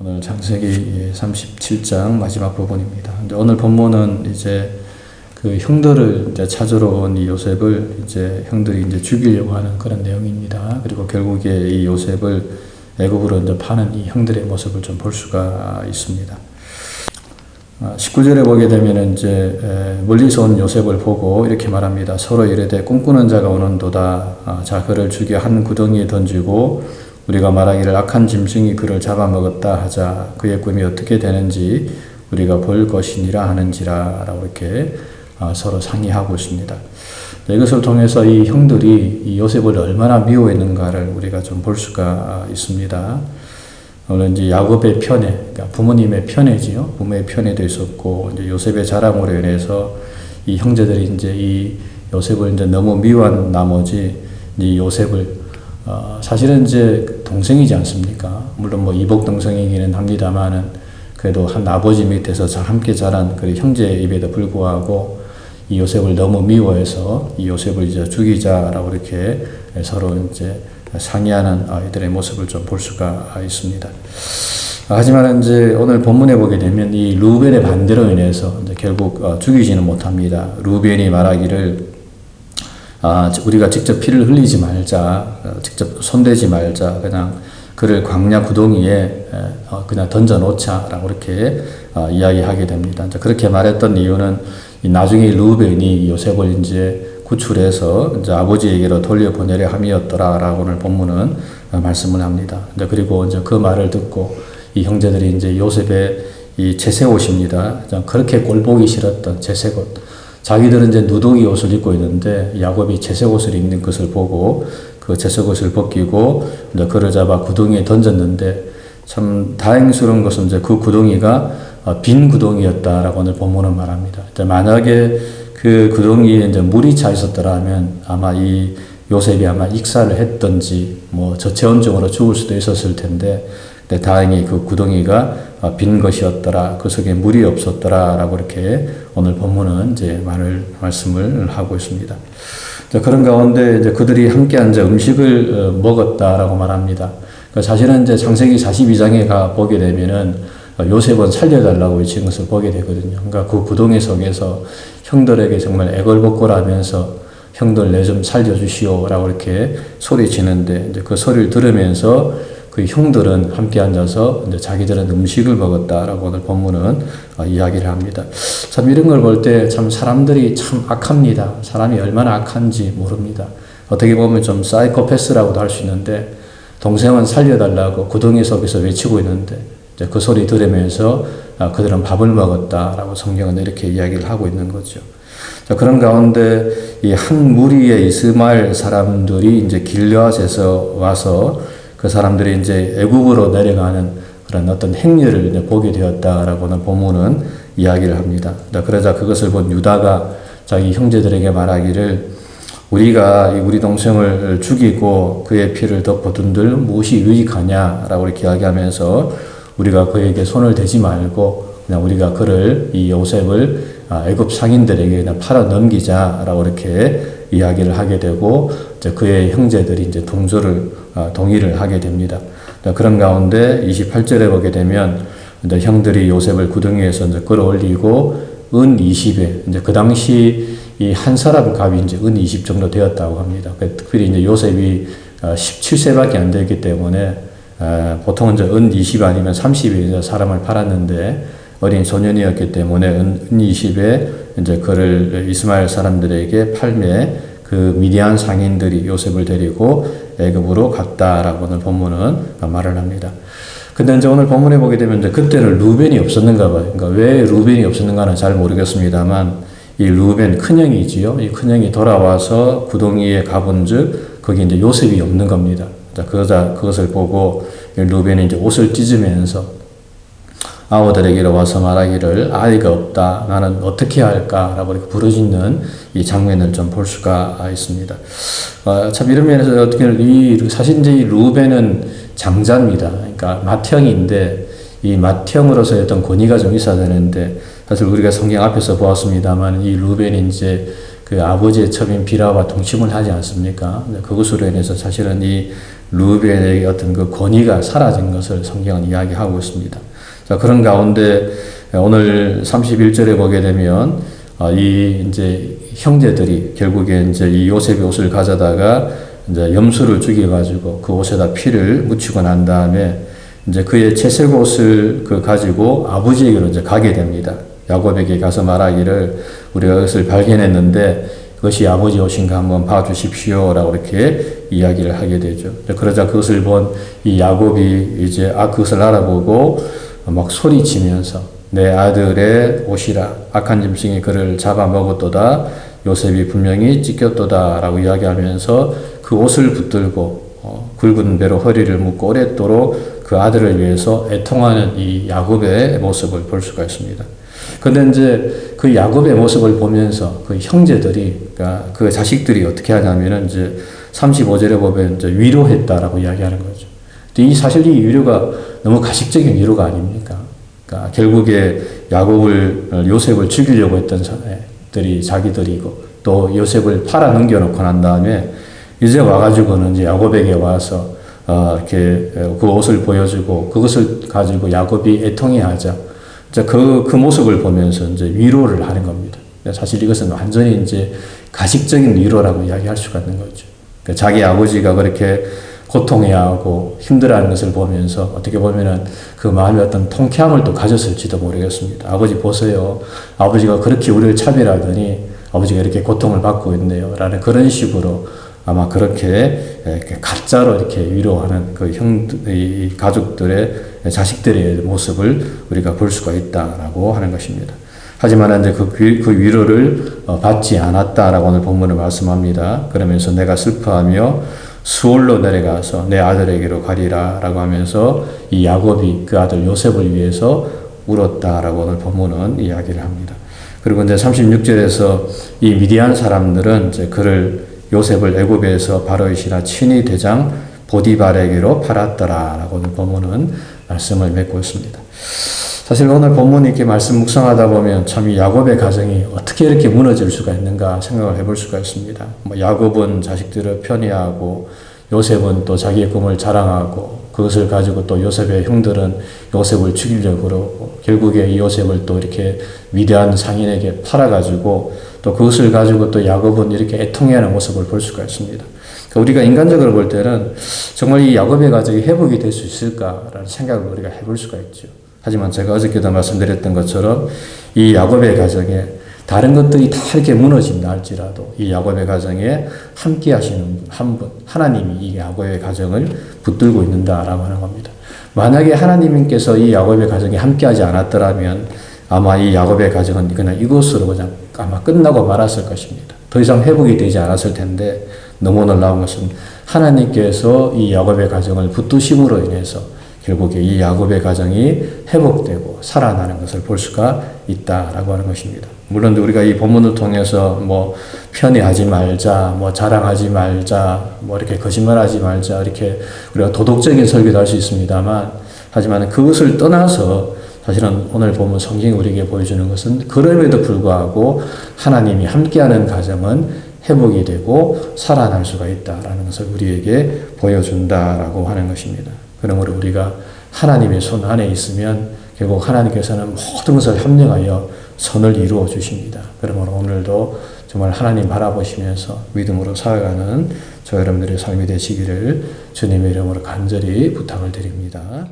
오늘 창세기 37장 마지막 부분입니다. 오늘 본문은 이제 그 형들을 이제 찾으러 온 이 요셉을 이제 형들이 이제 죽이려고 하는 그런 내용입니다. 그리고 결국에 이 요셉을 애굽으로 이제 파는 이 형들의 모습을 좀 볼 수가 있습니다. 19절에 보게 되면 이제 멀리서 온 요셉을 보고 이렇게 말합니다. 서로 이르되 꿈꾸는 자가 오는도다. 자 그를 죽여 한 구덩이에 던지고 우리가 말하기를 악한 짐승이 그를 잡아먹었다 하자. 그의 꿈이 어떻게 되는지 우리가 볼 것이니라 하는지라 라고 이렇게 서로 상의하고 있습니다. 이것을 통해서 이 형들이 이 요셉을 얼마나 미워했는가를 우리가 좀 볼 수가 있습니다. 물론 이제 야곱의 편애, 그러니까 부모님의 편애지요. 부모의 편애도 있었고, 이제 요셉의 자랑으로 인해서 이 형제들이 이제 이 요셉을 이제 너무 미워한 나머지 이 요셉을 사실은 이제 동생이지 않습니까? 물론 뭐 이복 동생이기는 합니다만은 그래도 한 아버지 밑에서 함께 자란 그 형제의 입에도 불구하고 이 요셉을 너무 미워해서 이 요셉을 이제 죽이자라고 이렇게 서로 이제 상의하는 이들의 모습을 좀 볼 수가 있습니다. 하지만 이제 오늘 본문에 보게 되면 이 루벤의 반대로 인해서 이제 결국 죽이지는 못합니다. 루벤이 말하기를 우리가 직접 피를 흘리지 말자, 직접 손대지 말자, 그냥 그를 광야 구덩이에 그냥 던져 놓자라고 이렇게 이야기하게 됩니다. 그렇게 말했던 이유는 나중에 루벤이 요셉을 이제 구출해서 이제 아버지에게로 돌려보내려 함이었더라라고 오늘 본문은 말씀을 합니다. 그리고 이제 그 말을 듣고 이 형제들이 이제 요셉의 이 채색옷입니다. 그렇게 꼴보기 싫었던 채색옷. 자기들은 이제 누더기 옷을 입고 있는데 야곱이 채색옷을 입는 것을 보고 그 채색옷을 벗기고 이제 그를 잡아 구덩이에 던졌는데 참 다행스러운 것은 이제 그 구덩이가 빈 구덩이였다라고 오늘 본문은 말합니다. 만약에 그 구덩이에 이제 물이 차 있었더라면 아마 이 요셉이 아마 익사를 했던지 뭐 저체온증으로 죽을 수도 있었을 텐데 다행히 그 구덩이가 빈 것이었더라. 그 속에 물이 없었더라라고 이렇게 오늘 본문은 이제 말씀을 하고 있습니다. 그런 가운데 이제 그들이 함께 앉아 음식을 먹었다라고 말합니다. 사실은 이제 창세기 42장에 가 보게 되면은 요셉은 살려달라고 외친 것을 보게 되거든요. 그러니까 그 구덩이 속에서 형들에게 정말 애걸복걸하면서 형들 내 좀 살려주시오라고 이렇게 소리치는데 이제 그 소리를 들으면서 그 형들은 함께 앉아서 이제 자기들은 음식을 먹었다라고 오늘 본문은 이야기를 합니다. 참 이런 걸 볼 때 참 사람들이 참 악합니다. 사람이 얼마나 악한지 모릅니다. 어떻게 보면 좀 사이코패스라고도 할 수 있는데 동생은 살려달라고 구덩이 속에서 외치고 있는데 이제 그 소리 들으면서 그들은 밥을 먹었다라고 성경은 이렇게 이야기를 하고 있는 거죠. 자, 그런 가운데 이 한 무리의 이스마엘 사람들이 이제 길르앗에서 와서 그 사람들이 이제 애굽으로 내려가는 그런 어떤 행렬을 이제 보게 되었다라고는 본문은 이야기를 합니다. 그러자 그것을 본 유다가 자기 형제들에게 말하기를 우리가 우리 동생을 죽이고 그의 피를 덮어둔들 무엇이 유익하냐라고 이렇게 이야기하면서 우리가 그에게 손을 대지 말고 그냥 우리가 그를 이 요셉을 애굽 상인들에게 그냥 팔아 넘기자라고 이렇게 이야기를 하게 되고 이제 그의 형제들이 이제 동의를 하게 됩니다. 그런 가운데 28절에 보게 되면 이제 형들이 요셉을 구덩이에서 이제 끌어올리고 은 20에 이제 그 당시 이 한 사람 값이 이제 은 20 정도 되었다고 합니다. 특별히 이제 요셉이 17세밖에 안 되기 때문에 보통은 이제 은 20 아니면 30에 이제 사람을 팔았는데 어린 소년이었기 때문에 은 20에 이제 그를 이스마엘 사람들에게 팔매 그 미디안 상인들이 요셉을 데리고 애굽으로 갔다라고 오늘 본문은 말을 합니다. 근데 이제 오늘 본문에 보게 되면 이제 그때는 루벤이 없었는가 봐요. 그러니까 왜 루벤이 없었는가는 잘 모르겠습니다만 이 루벤 큰형이지요. 이 큰형이 돌아와서 구덩이에 가본즉 거기 이제 요셉이 없는 겁니다. 그것을 보고 루벤이 이제 옷을 찢으면서 아우들에게로 와서 말하기를 아이가 없다. 나는 어떻게 할까라고 이렇게 부르짖는 이 장면을 좀 볼 수가 있습니다. 참 이런 면에서 어떻게 사실 이제 이 루벤은 장자입니다. 그러니까 맏형인데 이 맏형으로서의 어떤 권위가 좀 있어야 되는데 사실 우리가 성경 앞에서 보았습니다만 이 루벤이 이제 그 아버지의 첩인 비라와 동침을 하지 않습니까? 그것으로 인해서 사실은 이 르우벤의 어떤 그 권위가 사라진 것을 성경은 이야기하고 있습니다. 자, 그런 가운데 오늘 31절에 보게 되면 이 이제 형제들이 결국에 이제 이 요셉의 옷을 가져다가 이제 염소를 죽여가지고 그 옷에다 피를 묻히고 난 다음에 이제 그의 채색 옷을 가지고 아버지에게로 이제 가게 됩니다. 야곱에게 가서 말하기를 우리가 그것을 발견했는데 그것이 아버지 옷인가 한번 봐주십시오 라고 이렇게 이야기를 하게 되죠. 그러자 그것을 본 이 야곱이 이제 그것을 알아보고 막 소리치면서 내 아들의 옷이라 악한 짐승이 그를 잡아먹었도다 요셉이 분명히 찢겼도다 라고 이야기하면서 그 옷을 붙들고 굵은 배로 허리를 묶고 오랫도록 그 아들을 위해서 애통하는 이 야곱의 모습을 볼 수가 있습니다. 근데 이제 그 야곱의 모습을 보면서 그 형제들이, 그러니까 그 자식들이 어떻게 하냐면은 이제 35절에 보면 이제 위로했다라고 이야기하는 거죠. 근데 사실 이 위로가 너무 가식적인 위로가 아닙니까? 그러니까 결국에 요셉을 죽이려고 했던 사람들이 자기들이고 또 요셉을 팔아 넘겨놓고 난 다음에 이제 와가지고는 이제 야곱에게 와서 이렇게 그 옷을 보여주고 그것을 가지고 야곱이 애통해하자. 그 모습을 보면서 이제 위로를 하는 겁니다. 사실 이것은 완전히 이제 가식적인 위로라고 이야기할 수가 있는 거죠. 그러니까 자기 아버지가 그렇게 고통해하고 힘들어하는 것을 보면서 어떻게 보면은 그 마음에 어떤 통쾌함을 또 가졌을지도 모르겠습니다. 아버지 보세요. 아버지가 그렇게 우리를 차별하더니 아버지가 이렇게 고통을 받고 있네요. 라는 그런 식으로 아마 그렇게 가짜로 이렇게 위로하는 이 가족들의 자식들의 모습을 우리가 볼 수가 있다라고 하는 것입니다. 하지만 이제 그 위로를 받지 않았다라고 오늘 본문을 말씀합니다. 그러면서 내가 슬퍼하며 수월로 내려가서 내 아들에게로 가리라 라고 하면서 이 야곱이 그 아들 요셉을 위해서 울었다라고 오늘 본문은 이야기를 합니다. 그리고 이제 36절에서 이 미디안 사람들은 이제 요셉을 애굽에서 바로의 신하 친위 대장 보디발에게로 팔았더라라고 오늘 본문은 말씀을 맺고 있습니다. 사실 오늘 본문 이렇게 말씀 묵상하다 보면 참 이 야곱의 가정이 어떻게 이렇게 무너질 수가 있는가 생각을 해볼 수가 있습니다. 야곱은 자식들을 편애하고 요셉은 또 자기의 꿈을 자랑하고 그것을 가지고 또 요셉의 형들은 요셉을 죽이려고 그러고 결국에 이 요셉을 또 이렇게 위대한 상인에게 팔아가지고 또 그것을 가지고 또 야곱은 이렇게 애통해하는 모습을 볼 수가 있습니다. 그러니까 우리가 인간적으로 볼 때는 정말 이 야곱의 가정이 회복이 될 수 있을까라는 생각을 우리가 해볼 수가 있죠. 하지만 제가 어저께도 말씀드렸던 것처럼 이 야곱의 가정에 다른 것들이 다 이렇게 무너진다 할지라도 이 야곱의 가정에 함께 하시는 한 분, 하나님이 이 야곱의 가정을 붙들고 있는다라고 하는 겁니다. 만약에 하나님께서 이 야곱의 가정에 함께 하지 않았더라면 아마 이 야곱의 가정은 그냥 이것으로 그냥 아마 끝나고 말았을 것입니다. 더 이상 회복이 되지 않았을 텐데 너무 놀라운 것은 하나님께서 이 야곱의 가정을 붙드심으로 인해서 결국에 이 야곱의 가정이 회복되고 살아나는 것을 볼 수가 있다라고 하는 것입니다. 물론 우리가 이 본문을 통해서 편애하지 말자, 자랑하지 말자, 이렇게 거짓말하지 말자, 이렇게 우리가 도덕적인 설교도 할 수 있습니다만, 하지만 그것을 떠나서 사실은 오늘 보면 성경이 우리에게 보여주는 것은 그럼에도 불구하고 하나님이 함께하는 가정은 회복이 되고 살아날 수가 있다라는 것을 우리에게 보여준다라고 하는 것입니다. 그러므로 우리가 하나님의 손 안에 있으면 결국 하나님께서는 모든 것을 협력하여 선을 이루어 주십니다. 그러므로 오늘도 정말 하나님 바라보시면서 믿음으로 살아가는 저 여러분들의 삶이 되시기를 주님의 이름으로 간절히 부탁을 드립니다.